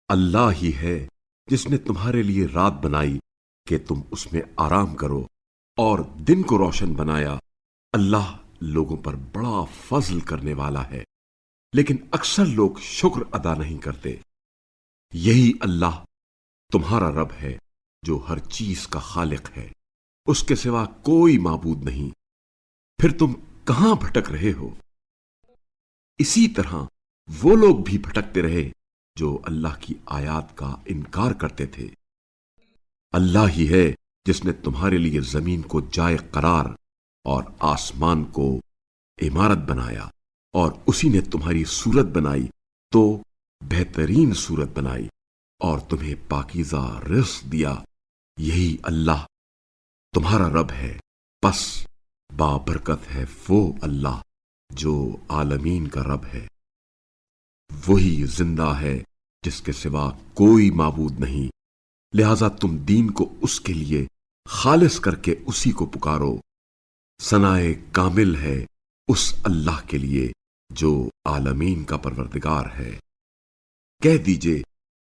اللہ ہی ہے جس نے تمہارے لیے رات بنائی کہ تم اس میں آرام کرو اور دن کو روشن بنایا۔ اللہ لوگوں پر بڑا فضل کرنے والا ہے، لیکن اکثر لوگ شکر ادا نہیں کرتے۔ یہی اللہ تمہارا رب ہے جو ہر چیز کا خالق ہے، اس کے سوا کوئی معبود نہیں۔ پھر تم کہاں بھٹک رہے ہو؟ اسی طرح وہ لوگ بھی بھٹکتے رہے جو اللہ کی آیات کا انکار کرتے تھے۔ اللہ ہی ہے جس نے تمہارے لیے زمین کو جائے قرار اور آسمان کو عمارت بنایا، اور اسی نے تمہاری صورت بنائی تو بہترین صورت بنائی اور تمہیں پاکیزہ رزق دیا۔ یہی اللہ تمہارا رب ہے، پس بابرکت ہے وہ اللہ جو عالمین کا رب ہے۔ وہی زندہ ہے جس کے سوا کوئی معبود نہیں، لہذا تم دین کو اس کے لیے خالص کر کے اسی کو پکارو۔ ثنائے کامل ہے اس اللہ کے لیے جو عالمین کا پروردگار ہے۔ کہہ دیجئے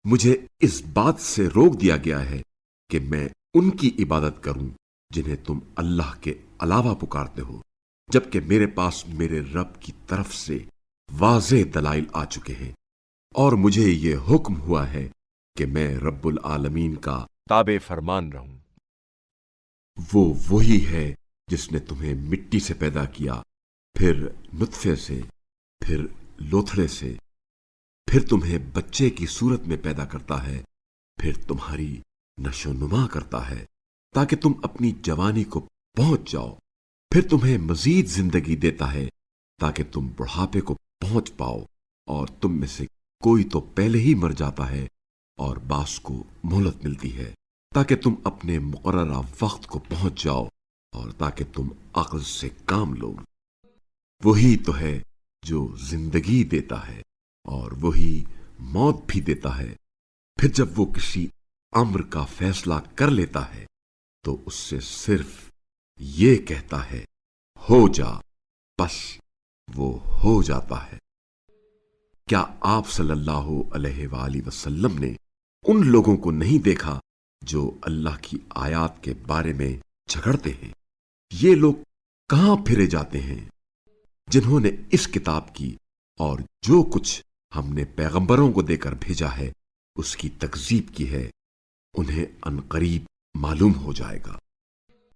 مجھے اس بات سے روک دیا گیا ہے کہ میں ان کی عبادت کروں جنہیں تم اللہ کے علاوہ پکارتے ہو، جبکہ میرے پاس میرے رب کی طرف سے واضح دلائل آ چکے ہیں، اور مجھے یہ حکم ہوا ہے کہ میں رب العالمین کا تابع فرمان رہوں۔ وہ وہی ہے جس نے تمہیں مٹی سے پیدا کیا، پھر نطفے سے، پھر لوتھڑے سے، پھر تمہیں بچے کی صورت میں پیدا کرتا ہے، پھر تمہاری نشو و نما کرتا ہے تاکہ تم اپنی جوانی کو پہنچ جاؤ، پھر تمہیں مزید زندگی دیتا ہے تاکہ تم بڑھاپے کو پہنچ پاؤ، اور تم میں سے کوئی تو پہلے ہی مر جاتا ہے اور بعض کو مہلت ملتی ہے تاکہ تم اپنے مقررہ وقت کو پہنچ جاؤ اور تاکہ تم عقل سے کام لو۔ وہی تو ہے جو زندگی دیتا ہے اور وہی موت بھی دیتا ہے۔ پھر جب وہ کسی امر کا فیصلہ کر لیتا ہے تو اس سے صرف یہ کہتا ہے ہو جا، بس وہ ہو جاتا ہے۔ کیا آپ صلی اللہ علیہ وآلہ وسلم نے ان لوگوں کو نہیں دیکھا جو اللہ کی آیات کے بارے میں جھگڑتے ہیں؟ یہ لوگ کہاں پھرے جاتے ہیں جنہوں نے اس کتاب کی اور جو کچھ ہم نے پیغمبروں کو دے کر بھیجا ہے اس کی تکذیب کی ہے، انہیں عنقریب معلوم ہو جائے گا۔